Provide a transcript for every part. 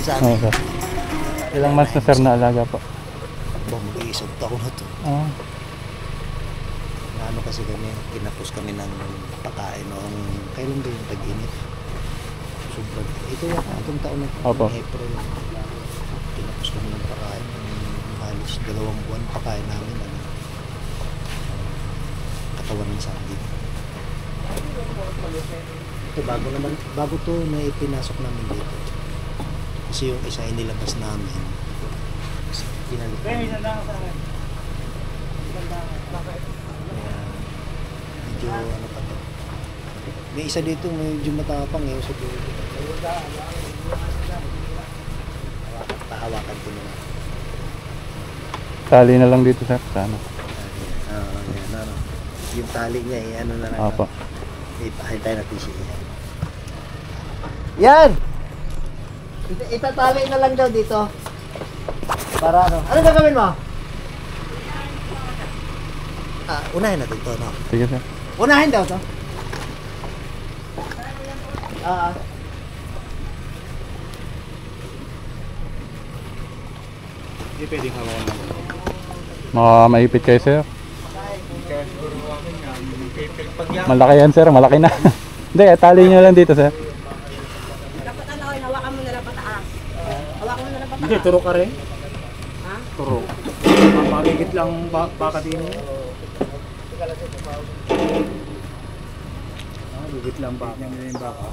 sa amin. Okay. Ilang months na sir na alaga po? Mag-iisang taon na to. Oh. Ano kasi kami, kinapos kami ng pagkain noong kailan ba yung tag-init? Sobrang, ito yata itong taon na Opo. April. Kinapos kami ng pagkain. Halos 2 buwan pagkain namin. Katawan ng saging. Ito bago to na ipinasok namin dito. Kasi yung isa inilabas namin. Pinalit namin. Medyo ano pa to. May isa dito medyo matapang eh. So, pahawakan ko na. Tali na lang dito sir. Sana. Yan, ano. Yung tali niya eh, ano na lang. Opo. Ipahintay natin siya. Yan! Itatali na lang daw dito. Para ano? Ano gagawin mo? Unahin natin to, no? Sige sir. Unahin daw to. Hindi pwedeng hawakan lang. Maipit kayo sir. Malaki yan sir, malaki na. Hindi, tali nyo lang dito sir. Dapat ano, hawakan mo na lang pataas. Hawakan mo na lang pataas. Hindi, turo ka rin. Ha? Turo. Magigit lang baka din mo. Gigit lang baka. Hindi yung baka.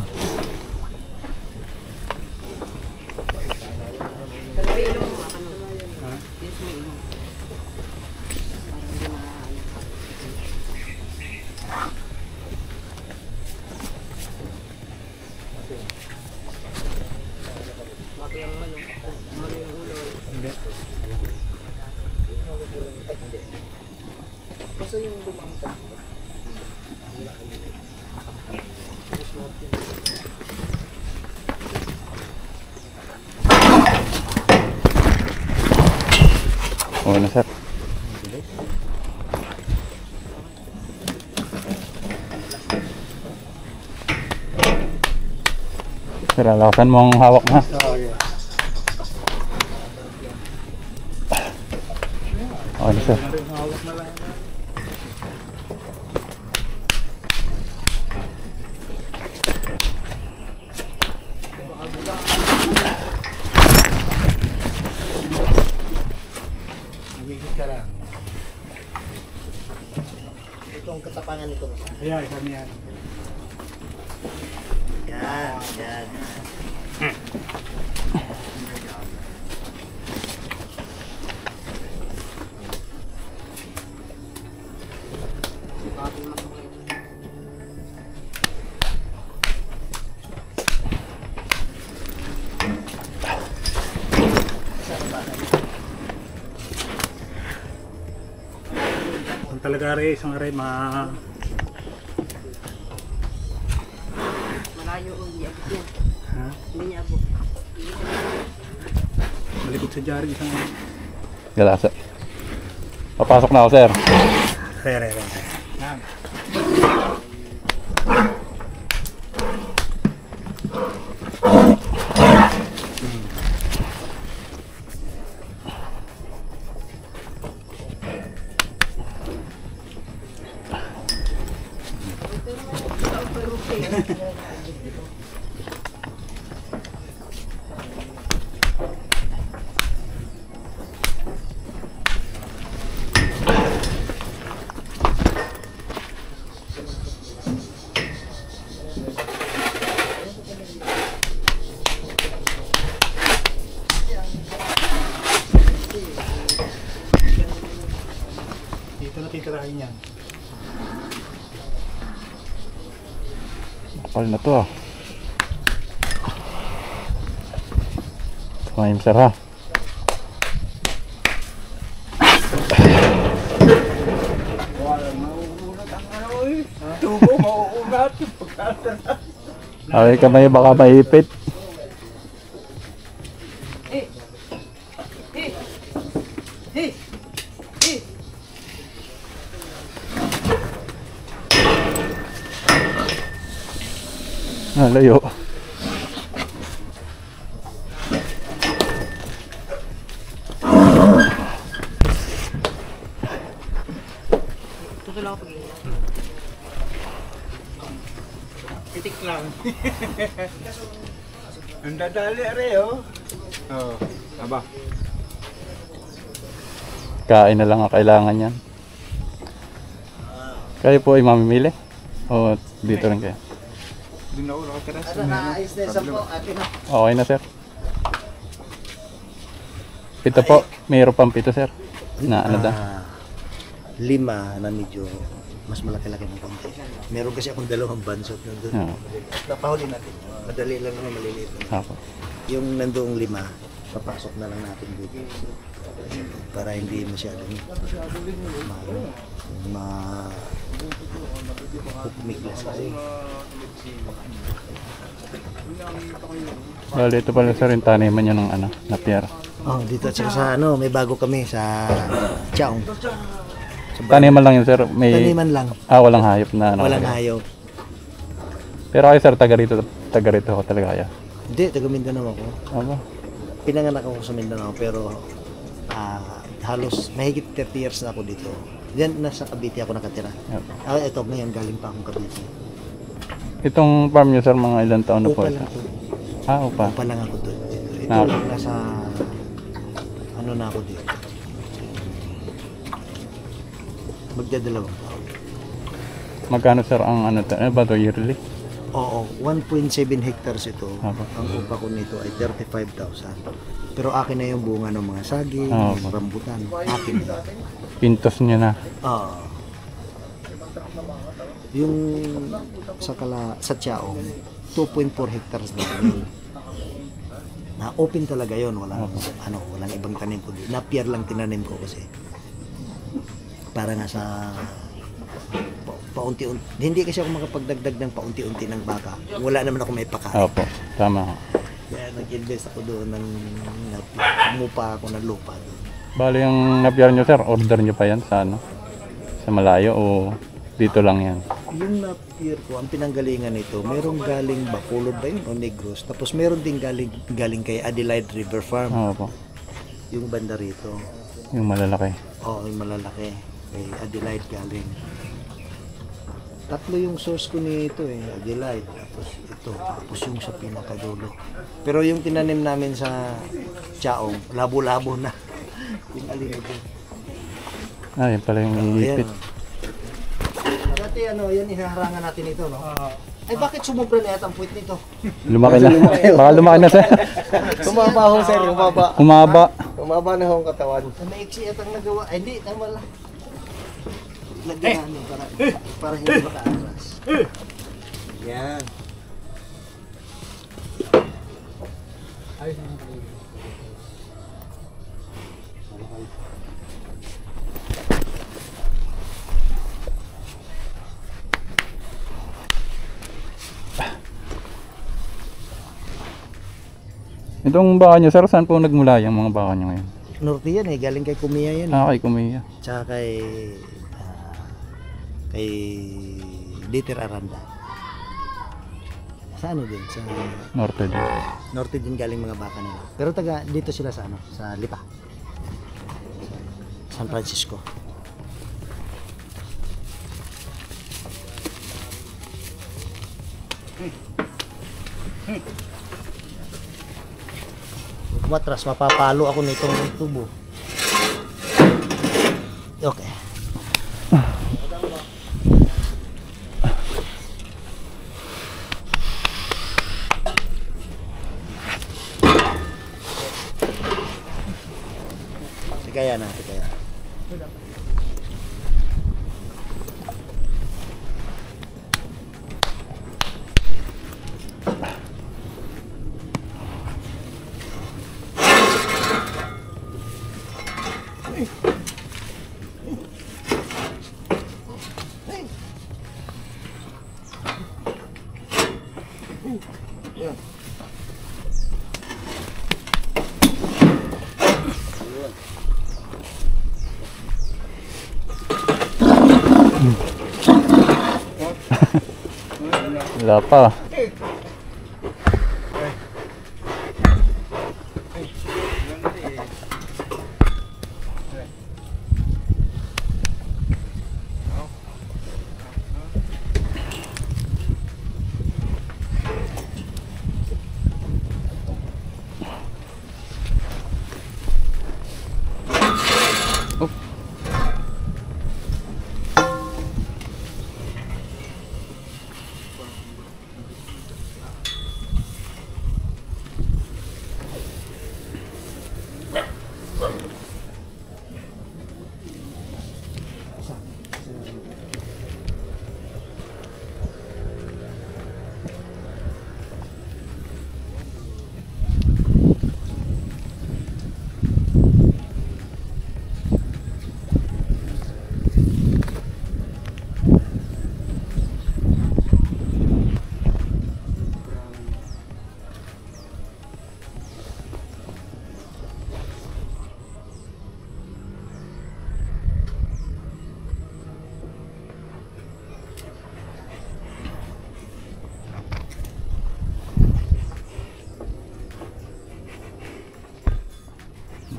Oo na sir. Sir, alasan mo ang hawak mo ha. Oo na sir. Magigit ka lang. Itong katapangan nito. Ayan, kami yan. Yan. Kung talaga rin, isang rin Malayo o hindi abot yan. Ha? Hindi niya abot. Malikot sa jari isang rin. Galasa. Papasok na ako sir. Re. Dito na titirahin yan. Kapal na to ah. Kumain sir ha. Tubo, mauunat. Away kamay baka maipit. Layo. doon ako pag-iiyak. Itik lang. Ang dadali are oh. Oo. Aba. Kain na lang ang kailangan yan. Kayo po ay mamimili? O dito rin kayo? Doon ako nakatira sa Naayos na isa po, atin na. Okay na sir. Pito po. Mayroon pang pito sir. Na ano da? 5 na medyo mas malaki-laki ng konti. Meron kasi akong 2 bansot nandun. Oo. Napahuli natin. Madali lang naman, maliliit lang. Apo. Yung nandoong 5, papasok na lang natin dito. Para hindi masyadong pupumiglas kasi. Bali ito pala sir yung taniman nyo ng ano, na pier. Oh, dito at saka sa ano, may bago kami sa Chaong. Taniman lang yun sir. May... Taniman lang. walang hayop na ano. Walang hayop. Pero kayo sir, taga rito ako talaga kaya. Hindi, taga Mindanao ako. Aba. Pinanganak ako sa Mindanao pero halos mahigit 30 years na ako dito. Diyan nasa Cavite ako nakatira. Yep. Ito ngayon galing pa akong Cavite. Itong farm nyo sir, mga ilang taon na po Upa ito? lang to. Upa. Upa lang ako doon. Ito Ah. lang nasa ano na ako dito. Magdadalawang taon. Magkano sir ang ano to? Ano ba to yearly? Oo, 1.7 hectares ito. Apa. Ang upa ko nito ay 35,000. Pero akin na yung bunga ng mga saging, Apa. rambutan. Akin na. Pintos nyo na. Yung sa Chaong, 2.4 hectares na yun. Na open talaga yon, walang walang ibang tanim ko. Napier lang tinanim ko kasi. Para nga sa paunti-unti. Hindi kasi ako makapagdagdag ng paunti-unti ng baka. Wala naman ako may pakain. Opo, tama. Kaya nag-invest ako doon umupa ako ng lupa doon. Bali yung napier nyo sir, order nyo pa yan sa ano? Sa malayo o dito lang yan? Yung napier ko, ang pinanggalingan nito, merong galing Bacolod ba yun o Negros. Tapos meron din galing kay Adelaide River Farm. Opo, Yung banda rito. yung malalaki. Oo, yung malalaki. Kay Adelaide galing. Tatlo yung source ko nito Adelaide. Tapos ito. Tapos yung sa pinakadulo. Pero yung tinanim namin sa Chaong, labo-labo na. Yung alin ito. Yan pala yung ipit. Dati yan ihaharangan natin ito, no? Ay bakit sumubra na yata ang puwit nito? Lumaki na. Baka lumaki na sir. Humaba ho sir, humaba. Humaba. Humaba na ho ang katawan. Maiksi at ang nagawa. Ay hindi, tama lang. Lagyan namin para hindi makaangas. Yan. Itong baka nyo sir, saan po nagmula yung mga baka nyo ngayon? Norte yan galing kay Kumiya yan. Kay Kumiya. Tsaka kay Dieter Aranda. Sa ano din? Sa Norte din. Norte din galing mga baka nila. Pero taga dito sila sa sa Lipa. San Francisco. Matras, mapapalo ako nitong tubo. Okay. Tikaya na, tikaya. Wala pa. Oh.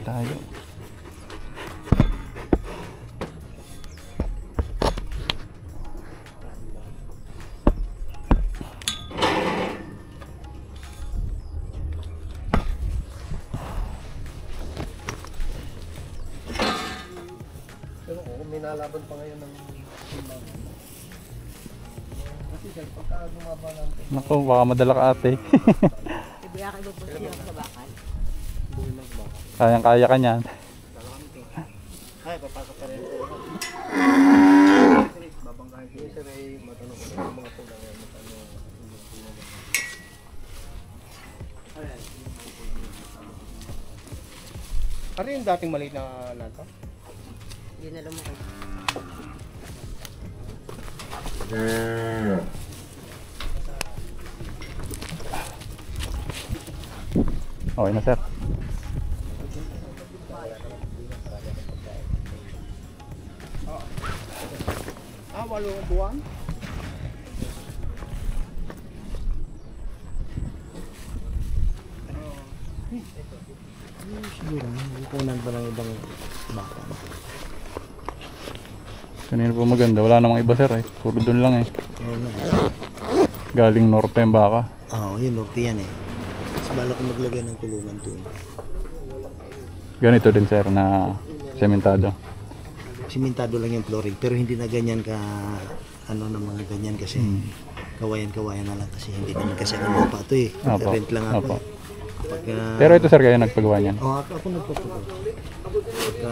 Tayo. Pero kung may nalaban pa ngayon ng kasi sir, pagka bumaba ng Naku, baka madala ka ate. Ibiya kayo po siya sa bakal. Kayang-kaya ka niyan. ay, papasok ka rin po. Babangkahin ko sir ay matanong ko ng mga pulang yan. Ano yung dating maliit na lanto? Hindi na lumaki. Okay na sir. Ah, 8 buwan? Siguro, kukunan pa ng ibang baka. Kanina po maganda. Wala namang iba sir eh. Puro doon lang eh. Oo nga. Galing norte yung baka. Oo, yun, norte yan eh. Sa bala ko maglagay ng kulungan doon. Ganito din sir na sementado. Simentado lang yung flooring, pero hindi na ganyan ka, ano na mga ganyan kasi kawayan-kawayan na lang kasi hindi naman kasi ang lupa ito eh. Opo. Rent lang ako Opo. eh. Pagka, Pero ito sir kayo nagpagawa niyan. ako nagpapagawa. Pagka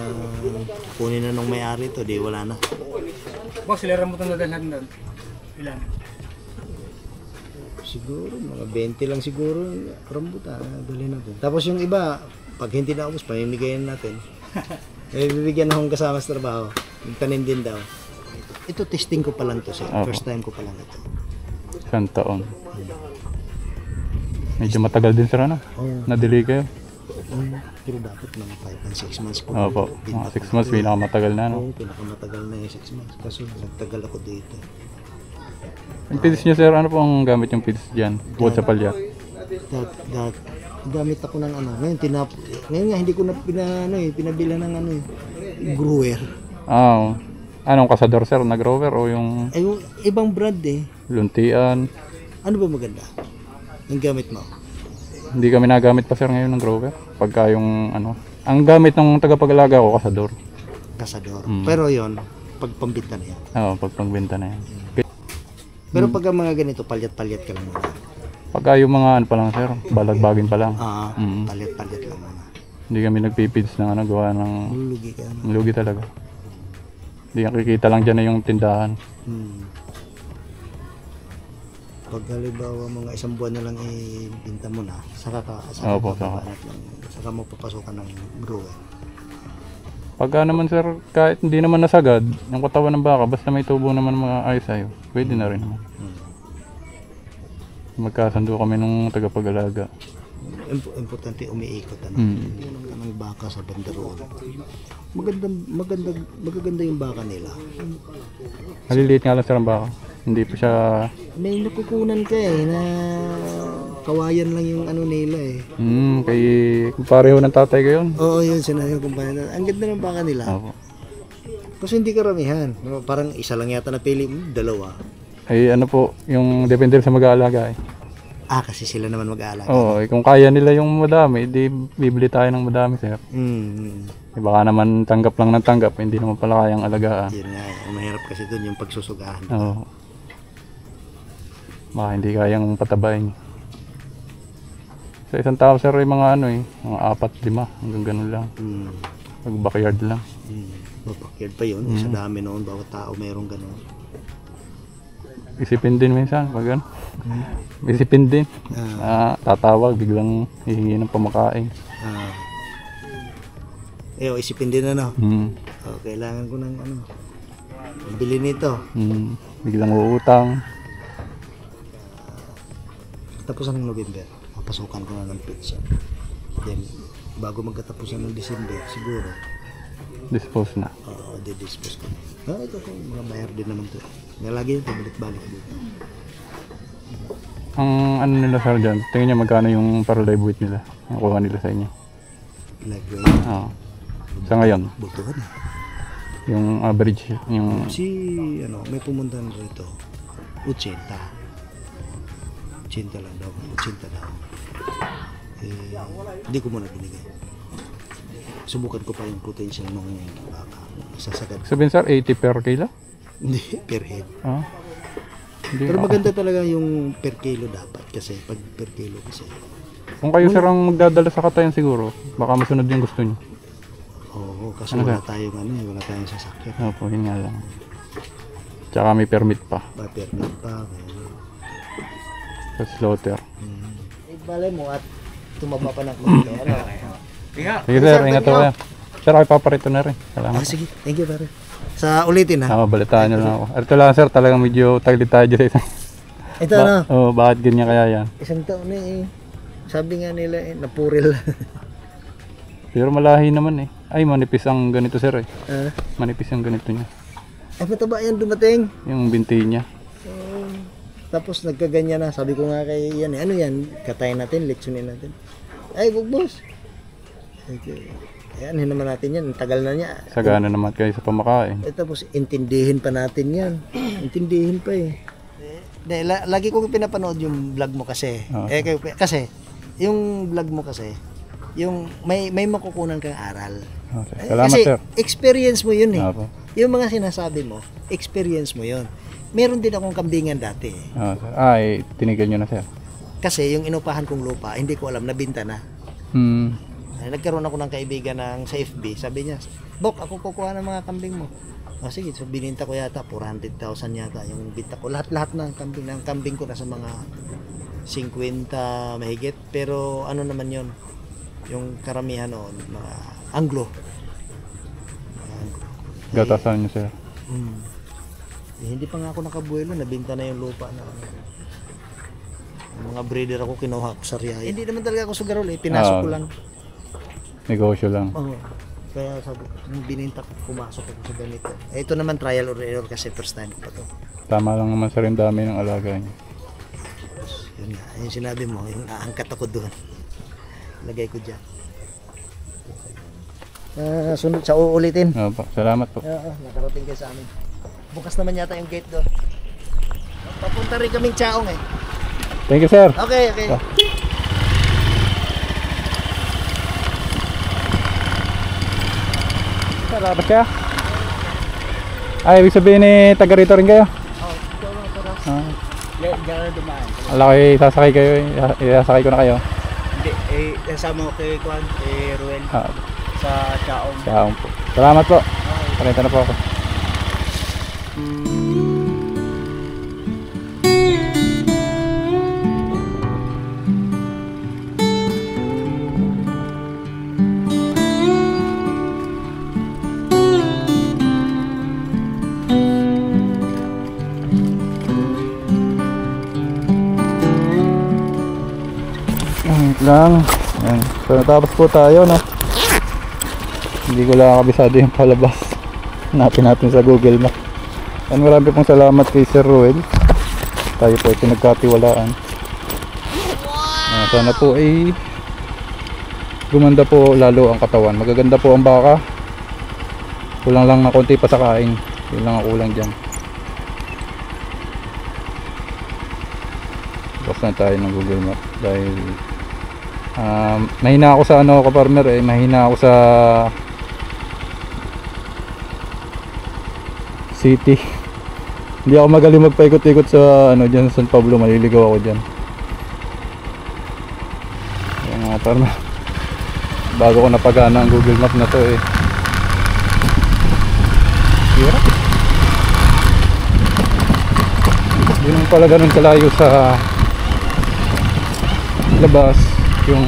kunin na nung may-ari ito, di wala na. Boss, sila rambutan na dalhan doon. Ilan? Siguro, mga 20 lang siguro rambutan, dalhin natin. Tapos yung iba, pag hindi na ubos, pamimigayan natin. Eh, bibigyan akong kasama sa trabaho. Tanim din daw. Ito testing ko pa lang to sir. Opo. First time ko pa lang ito. Isang taon. Medyo matagal din sir ano? Oo. Nadili kayo? Pero dapat mga 5 and 6 months po. Opo. Mga 6 months pinakamatagal na ano? Oo, pinakamatagal na yung 6 months. Kaso nagtagal ako dito. Yung pids niyo sir, ano po ang gamit yung pids dyan? Bukod sa palya? Gamit ako ng ano. Ngayon nga hindi ko na pinabila ng ano eh. Grower. Ah, anong kasador sir? Na-grower o yung Ay, yung ibang brand eh. luntian? Ano ba maganda? Ang gamit mo? Hindi kami nagamit pa sir ngayon ng grower. Pagka yung ano, ang gamit ng tagapag-alaga ko kasador. Kasador. Pero yon pag pambinta na yan. Oo, pagpangbenta na yan. Pero pag ang mga ganito, palyat-palyat ka lang muna. Pagka yung mga ano pa lang sir, balagbagin pa lang. Palyat-palyat lang muna. Hindi kami nagpipids ng ano, gawa ng Lulugi ka na. lugi talaga. Hindi nakikita lang dyan na yung tindahan. Pag halimbawa mga isang buwan na lang ibinta mo na, saka Opo, saka. saka mo papasukan ng grower. Pagka naman sir, kahit hindi naman nasagad, yung katawan ng baka, basta may tubo naman mga ayos sa'yo, pwede na rin naman. Magkasundo kami nung tagapag-alaga. Importante umiikot ano. Hindi lang ng baka sa bandaroon. Magaganda yung baka nila. Maliliit nga lang sir ang baka. Hindi pa siya... May nakukunan ka eh na kawayan lang yung ano nila eh. Kay pareho ng tatay ko yun. Oo, yun sinabi ko kumpanya. Ang ganda ng baka nila. Opo. Kasi hindi karamihan. Parang isa lang yata napili mo, dalawa. Ay ano po, yung depende sa mag-aalaga eh. Kasi sila naman mag-aalaga. Oo, kung kaya nila yung madami, di bibili tayo ng madami, sir. Baka naman tanggap lang ng tanggap, hindi naman pala kayang alagaan. Yun nga, mahirap kasi doon yung pagsusugahan. Oo. Baka hindi kayang patabayin. Sa isang tao, sir, ay mga mga 4-5, hanggang ganun lang. Mag-backyard lang. Backyard pa yun, sa dami noon, bawat tao mayroong gano'n. Isipin din minsan, pag ano. Isipin din. Tatawag, biglang hihingi ng pamakain. Isipin din kailangan ko ng bili nito. Biglang uutang. Tapos ng November, papasukan ko na ng pizza. Then, bago magkatapusan ng December, siguro, Dispose na. di-dispose ko. Ito ko, mga bayar din naman to. Nalagi yun, pabalik-balik dito. Ang ano nila, sir, dyan, tingin niya magkano yung para live weight nila? Nakuha nila sa inyo? Like, Sa ngayon? bultuhan Yung average, yung... may pumunta na rito, 80. 80 lang daw, 80 daw. Hindi ko muna binigay. Subukan ko pa yung potential ng baka. Sasagad. Sabihin, sir, 80 per kilo? Hindi, per head. Hindi. Pero maganda talaga yung per kilo dapat kasi pag per kilo kasi. Kung kayo, sir, ang magdadala sa katayan siguro, baka masunod yung gusto niyo. Oo, kasi wala tayong sasakyan. Opo, yun nga lang. Tsaka may permit pa. Permit pa. Sa slaughter. Balay mo at tumaba pa ng kumito. Sige, sir, ingat po kayo. Sir, ako ipaparito na rin. Salamat. Sige, thank you pare. Sa ulitin balitaan nyo lang ako. Ito lang, sir, talagang medyo taglit tayo dyan sa isang... Ito bakit ganyan kaya yan? Isang taon na sabi nga nila napuril. Pero malahi naman Ay, manipis ang ganito, sir Manipis ang ganito niya. Ay, mataba yan dumating. Yung binti niya. Tapos nagkaganyan na. Sabi ko nga kay yan ano yan? Katayin natin, lechonin natin. Ay, boss. Okay. Ayan, naman natin yan. Tagal na niya. Sagana naman kayo sa pamakain. Tapos intindihin pa natin yan. Intindihin pa lagi ko pinapanood yung vlog mo kasi. Kasi, yung vlog mo kasi, yung may makukunan kang aral. Okay. Salamat, kasi sir. Experience mo yun Okay. Yung mga sinasabi mo, experience mo yun. Meron din akong kambingan dati. Ay, tinigil nyo na, sir. Kasi yung inupahan kong lupa, hindi ko alam, nabinta na. Nagkaroon ako ng kaibigan sa FB, sabi niya, Bok, ako kukuha ng mga kambing mo. Sige, so bininta ko yata, 400,000 yata yung binta ko. Lahat-lahat ng kambing ko nasa mga 50 mahigit. Pero ano naman yon, yung karamihan noon, mga Anglo. Gatasan nyo, sir. Hindi pa nga ako nakabuelo, nabinta na yung lupa na mga breeder ako, kinuha ko sa Riyaya. Hindi naman talaga ako sugarol pinasok ko lang. Negosyo lang. Kaya sabi ko, nung bininta ko, pumasok ako sa ganito. Ito naman trial or error kasi first time ko pa to. Tama lang naman, sir, yung dami ng alaga niyo. Yun nga, yung sinabi mo, yung aangkat ako doon. Lagay ko dyan. Sunod sa uulitin. Opo, salamat po. Nakarating kayo sa amin. Bukas naman yata yung gate doon. Papunta rin kaming Chaong Thank you, sir. Okay. Salamat ka. Ay, ibig sabihin taga rito rin kayo? Diyan na dumaan. Ala ko sasakay kayo, isasakay ko na kayo. Hindi, kasama ko kay Juan, kay Ruel, sa Chaong. Chaong po. Salamat po. Parenta na po ako. Lang. Ayan. So natapos po tayo, no? Hindi ko lang kabisado yung palabas. Hanapin natin sa Google Map. And marami pong salamat kay Sir Ruel. Tayo po ay pinagkatiwalaan. Sana po ay gumanda po lalo ang katawan. Magaganda po ang baka. Kulang lang na konti pa sa kain. Yun lang ang kulang dyan. mag-adjust na tayo ng Google Map dahil mahina ako sa ano, ka-farmer, mahina ako sa city. Hindi ako magaling magpaikot-ikot sa ano diyan sa San Pablo, maliligaw ako diyan. Yung mga farmer, bago ko napagana ang Google Map na to hirap. Hindi naman pala ganun kalayo sa labas yung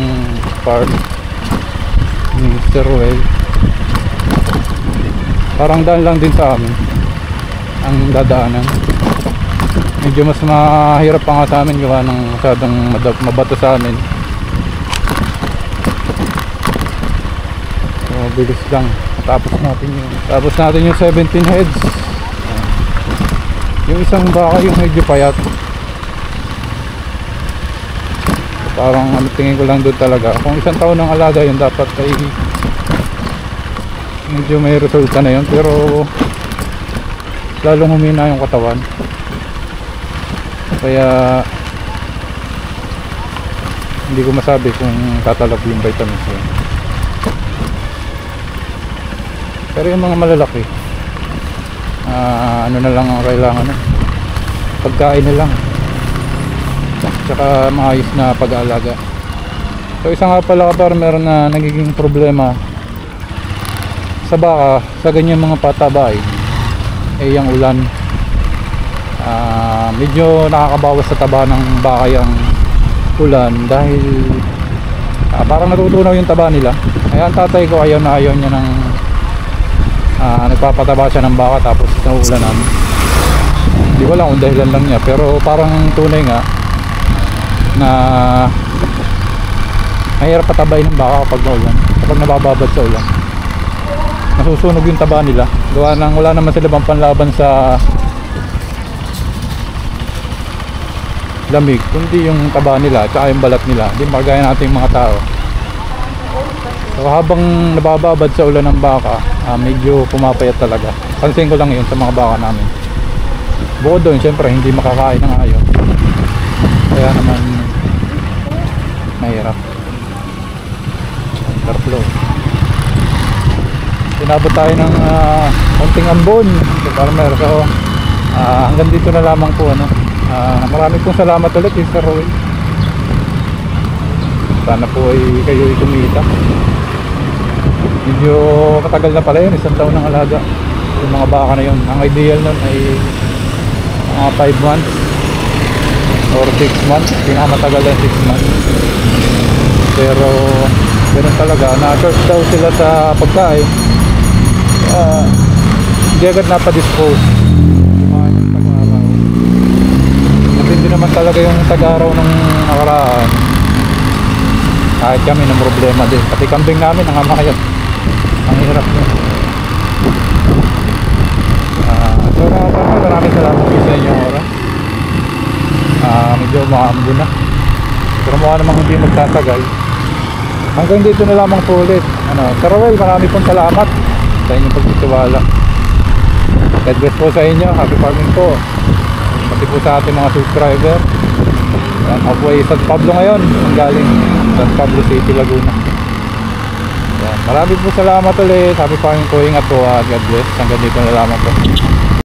park ni Mr. Ruel. Parang daan lang din sa amin ang dadaanan. Medyo mas mahirap pa nga sa amin gawa ng masyadong mabato sa amin. So bilis lang. Tapos natin yung 17 heads. Yung isang baka yung medyo payat. Parang ano, tingin ko lang doon talaga. Kung isang taon ng alaga yun, dapat ay medyo may resulta na yun. Pero lalong humina yung katawan. Kaya hindi ko masabi kung tatalab yung vitamins yun. Pero yung mga malalaki, ano na lang ang kailangan, pagkain na lang, tsaka maayos na pag-aalaga. So isa nga pala ka-farmer na nagiging problema sa baka, sa ganyan mga patabay, yung ulan. Medyo nakakabawas sa taba ng baka yung ulan dahil parang natutunaw yung taba nila. Kaya ang tatay ko ayaw na ayaw niya ng nagpapataba siya ng baka tapos nauulanan. Hindi ko alam kung dahilan lang niya, pero parang tunay nga na mahirap patabay ng baka kapag maulan, kapag nabababad sa ulan. Nasusunog yung taba nila gawa ng wala naman sila bang panlaban sa lamig, kundi yung taba nila at yung balat nila. Hindi magaya natin mga tao. So habang nabababad sa ulan ng baka, medyo pumapayat talaga. Pansin ko lang yun sa mga baka namin. Bukod doon, syempre hindi makakain ng ayaw. Kaya naman mahirap. Interflow. Tinabot tayo ng konting ambon sa farmer. So hanggang dito na lamang po marami pong salamat ulit Mr. Roy. Sana po ay kayo kumita. Medyo matagal na pala yun, isang taon ng alaga yung mga baka na yun. Ang ideal nun ay mga 5 months or 6 months, pinakamatagal na 6 months. Pero ganun talaga, na-short daw sila sa pagkain. Hindi agad napadispose kumain ng tag-araw. Hindi naman talaga yung tag-araw ng nakaraan. Kahit kami ng problema din, pati kambing namin nangamayat. Ang hirap nyo. So maraming salamat sa inyong oras. Medyo maambo na, pero mukha namang hindi magtatagal. Hanggang dito na lamang po ulit. Sir Roel, marami pong salamat sa inyong pagtitiwala. God bless po sa inyo. Happy farming po. Pati po sa ating mga subscriber. Ako po ay San Pablo ngayon, ang galing San Pablo City, Laguna. Yan. Marami po salamat ulit. Happy farming po. Ingat po. God bless. Hanggang dito na lamang po.